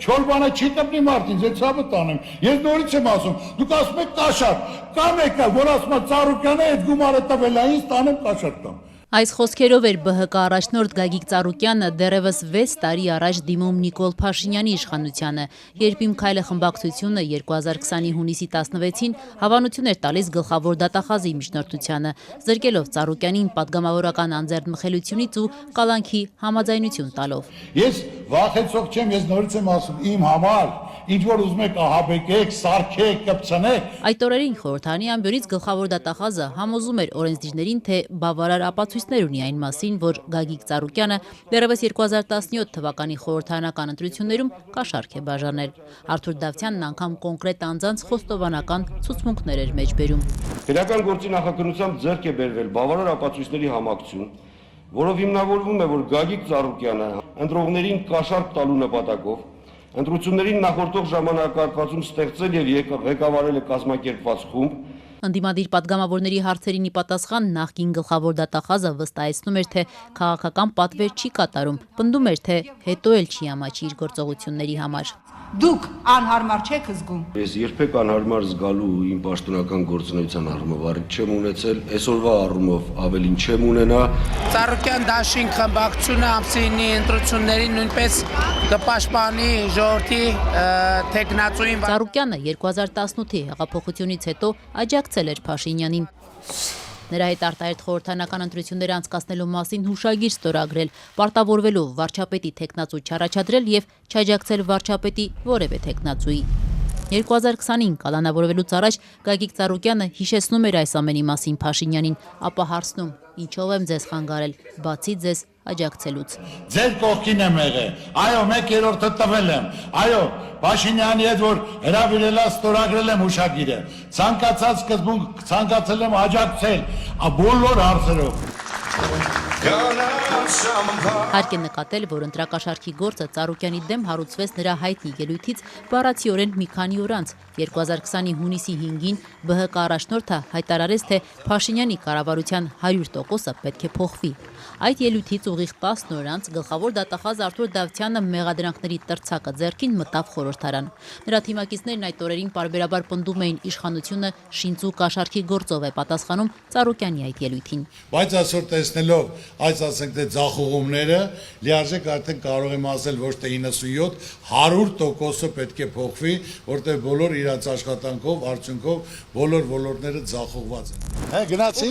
Չորբանը չի տնի մարդին, ձեր ցավը տանեմ։ Ես նորից եմ ասում, դուք ասում եք կաշառք, կա մեկը, որ ասում է Ծառուկյանը այդ գումարը տվել է, ինձ տանեմ կաշառք տամ։ Այս խոսքերով էր ԲՀԿ առաջնորդ Գագիկ Ծառուկյանը դեռևս 6 տարի առաջ դիմում Նիկոլ Փաշինյանի իշխանությանը, երբ Իմ քայլը խմբակցությունը 2020-ի հունիսի 16-ին հավանություն էր տալիս գլխավոր դատախազի միջնորդությանը, զրկելով Ծառուկյանին պատգամավորական անձեռնմխելությունից ու կալանքի համաձայնություն տալով։ Ես վախեցող չեմ, ես նորից եմ ասում, իմ համար, ինչ որ ուզում եք ահաբեկեք, սարքեք, կպցնեք։ Այդ օրերին խորհրդարանի ամբյոնից գլխավոր դատախազը համոզում էր օրենսդիրներին, թե բավարար ապացույցներ ունի այն մասին, որ Գագիկ Ծառուկյանը դեռևս 2017 թվականի խորհրդարանական ընտրություններում կաշառք է բաժանել։ Արթուր Դավթյանն անգամ կոնկրետ անձանց խոստովանական ցուցմունքներ էր մեջբերում։ Քրեական գործի նախաձեռնությամբ ձեռք է բերվել բավարար ապացույցների համակցություն, որով հիմնավորվում է, որ Գագիկ Ծառուկյանը ընտրողներին կաշառք տալու նպատակով ընտրություններին նախորդող ժամանակահատվածում ստեղծել եւ ղեկավարել է կազմակերպված խումբ։ Ընդդիմադիր պատգամավորների հարցերին ի պատասխան նախկին գլխավոր դատախազը վստահեցնում էր, թե քաղաքական պատվեր չի կատարում, պնդում էր, թե հետո էլ չի ամաչի իր գործողությունների համար։ Դուք անհարմար չեք զգում։ Ես երբեք անհարմար զգալու իմ պաշտոնական գործունեության առումով առիթ չեմ ունեցել, այսօրվա առումով ավելին չեմ ունենա։ Ծառուկյան դաշինք խմբակցությունը ամսինի ընտրություններին նույնպես կպաշտպանի ժողովրդի թեկնածուին։ Ծառուկյանը 2018-ի հեղափոխությունից հետո աջակցել էր Փաշինյանին։ Նրա հետ արտահերթ խորհրդարանական ընտրություններ անցկացնելու մասին հուշագիր ստորագրել, պարտավորվելով վարչապետի թեկնածու չառաջադրել եւ չաջակցել վարչապետի որևէ թեկնածուի։ 2020-ին կալանավորվելուց առաջ Գագիկ Ծառուկյանը հիշեցնում էր այս ամենի մասին Փաշինյանին, ապա հարցնում. «Ինչով եմ ձեզ խանգարել, բացի ձեզ աջակցելուց»։ Ձեր կողքին եմ եղել, այո, 1/3-ը տվել եմ, այո, Փաշինյանի հետ որ հրավիրելա ստորագրել եմ հուշագիրը, ցանկացած սկզբունք ցանկացել եմ աջակցել, բոլոր հարցերով։ Հարկ է նկատել, որ ընտրակաշառքի գործը Ծառուկյանի դեմ հարուցվեց նրա հայտնի ելույթից բառացիորեն մի քանի օր անց։ 2020-ի հունիսի 5-ին ԲՀԿ առաջնորդը հայտարարեց, թե Փաշինյանի կառավարության 100%-ը պետք է փոխվի։ Այդ ելույթից ուղիղ 10 օր անց գլխավոր դատախազ Արթուր Դավթյանը մեղադրանքների տրցակը ձեռքին մտավ խորհրդարան։ Նրա թիմակիցներն այդ օրերին պարբերաբար պնդում էին իշխանությունը շինծու կաշառքի գործով է պատասխանում Ծառուկյանի այդ ելույթին։ Բայց այսօր տեսնելով այս ասենք թե ձախողումները, լիարժեք արդեն կարող եմ ասել ոչ թե 97, 100%-ը պետք է փոխվի, որտեղ բոլոր իրաց աշխատանքով, արդյունքով բոլոր ոլորտները ձախողված են։ Հա գնացի։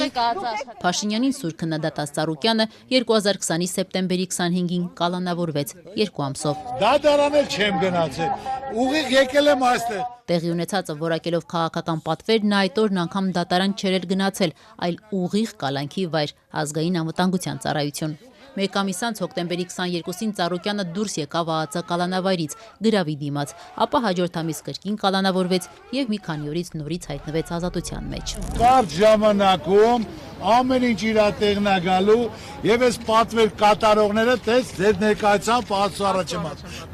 Փաշինյանին սուր քննադատած Ծառուկյանը 2020-ի սեպտեմբերի 25-ին կալանավորվեց 2 ամսով։ Դատարանել չեմ գնացել, ուղիղ եկել եմ այստեղ։ Տեղի ունեցածը որակելով քաղաքական պատվեր նա այդ օրն անգամ դատարան չէր գնացել, այլ ուղիղ կալանքի վայր ազգային անվտանգության ծառայություն։ Մեկ ամիս անց հոկտեմբերի 22-ին Ծառուկյանը դուրս եկավ ԱԱԾ կալանավայրից գրավի դիմաց, ապա հաջորդ ամիս կրկին կալանավորվեց եւ մի քանի օրից նորից հայտնվեց ազատության մեջ։ Կարճ ժամանակում ամեն ինչ իր տեղն է գալու եւ այս պատվեր կատարողները տես ձեր ներկայությամբ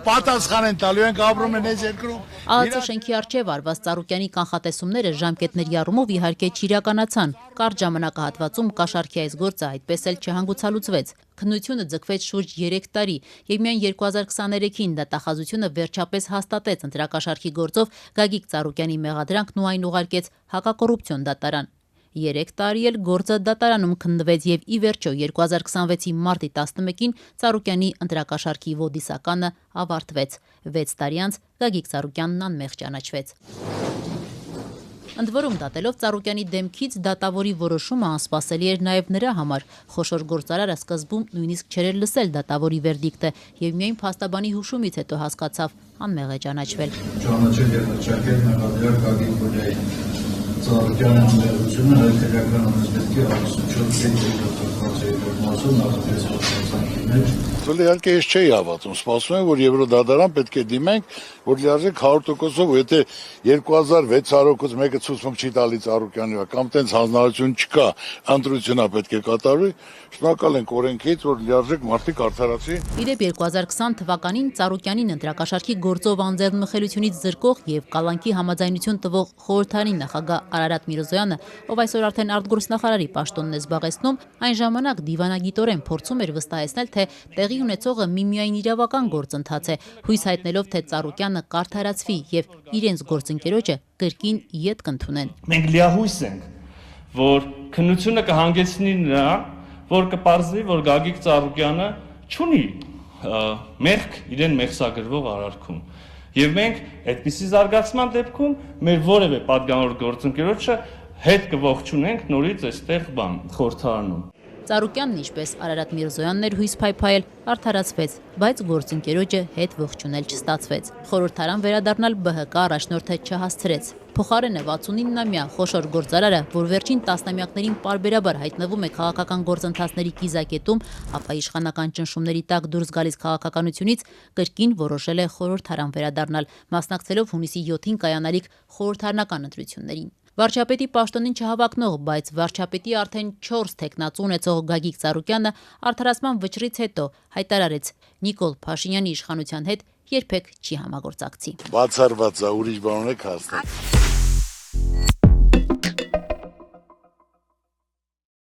պատասխան են տալու, ենք ապրում են այս երկրում։ ԱԱԾ շենքի առջև արված Ծառուկյանի կանխատեսումները ժամկետների առումով իհարկե չիրականացան։ Կարճ ժամանակահատվածում կաշառքի այս գործը այդպես էլ չհանգուցալուծվեց։ Քննությունը ձգվեց շուրջ 3 տարի եւ միայն 2023-ին դատախազությունը վերջապես հաստատեց ընտրակաշառքի գործով Գագիկ Ծառուկյանի մեղադրանքն ու այն ուղարկեց հակակոռուպցիոն դատարան։ 3 տարի էլ գործը դատարանում քննվեց եւ ի վերջո 2026-ի մարտի 11-ին Ծառուկյանի ընտրակաշառքի ոդիսականը ավարտվեց։ 6 տարի անց Գագիկ Ծառուկյանն անմեղ ճանաչվեց։ Ընդ որում դատելով Ծառուկյանի դեմքից դատավորի որոշումը անսպասելի էր նաև նրա համար։ Խոշոր գործարարը սկզբում նույնիսկ չէր լսել դատավորի վերդիկտը եւ միայն փաստաբանի հուշումից հետո հասկացավ անմեղ է ճանաչվել։ Ճանաչել եւ հրճակել մեղադրյալ Գագիկ Ծառուկյանի Ծառուկյանի ներկայությունը հայկական օրենսգրքի 64-րդ մասում նախատեսված մեջ։ Իհարկե ես չէի հավատում, սպասում եմ, որ Եվրոդատարան պետք է դիմենք, որ լիարժեք 100%-ով, եթե 2600-ից մեկը ցուցմունք չի տալի Ծառուկյանի, կամ տենց հանձնարարություն չկա, ընտրությունա պետք է կատարվի, շնորհակալ ենք օրենքից, որ լիարժեք մարդիկ արդարացի։ Իդեպ 2020 թվականին Ծառուկյանին ընտրակաշառքի գործով անձեռնմխելությունից զրկող եւ կալանքի համաձայնություն տվող խորհրդարանի նախագահ Արարատ Միրզոյանը, ով այսօր արդեն արտգործնախարարի պաշտոնն է զբաղեցնում, այն ժամանակ դիվանագիտորեն փորձում էր վստահեցնել, թե տեղի ունեցողը միմիայն իրավական գործընթաց է, հույս հայտնելով, թե Ծառուկյանը կարդարացվի եւ իրենց գործընկերոջը կրկին ետ կընդունեն։ Մենք լիահույս ենք, որ քննությունը կհանգեցնի նրան, որ կպարզվի, որ Գագիկ Ծառուկյանը չունի մեղք իրեն մեղսագրվող արարքում։ Եվ մենք այդպիսի զարգացման դեպքում մեր որևէ պատգամավոր գործընկերոջը հետ կողջունենք նորից այստեղ խորհրդարանում։ Ծառուկյանն, ինչպես Արարատ Միրզոյանն էր հույս փայփայել, արդարացվեց, բայց գործընկերոջը հետ ողջունել չստացվեց։ Խորհրդարան վերադառնալ ԲՀԿ առաջնորդը չհասցրեց։ Փոխարենը 69-ամյա խոշոր գործարարը, որ վերջին տասնամյակներին պարբերաբար հայտնվում է քաղաքական գործընթացների կիզակետում, ապա իշխանական ճնշումների տակ դուրս գալիս քաղաքականությունից, կրկին որոշել է խորհրդարան վերադառնալ, մասնակցելով հունիսի 7-ին կայանալիք խորհրդարանական ընտրություններին։ Վարչապետի պաշտոնին չհավակնող, բայց վարչապետի արդեն 4 թեկնածու ունեցող Գագիկ Ծառուկյանը արդարացման վճռից հետո հայտարարեց՝ Նիկոլ Փաշինյանի իշխանության հետ երբեք չի համագործակցի։ Բացառված է, ուրիշ բան ունեք հաստատ։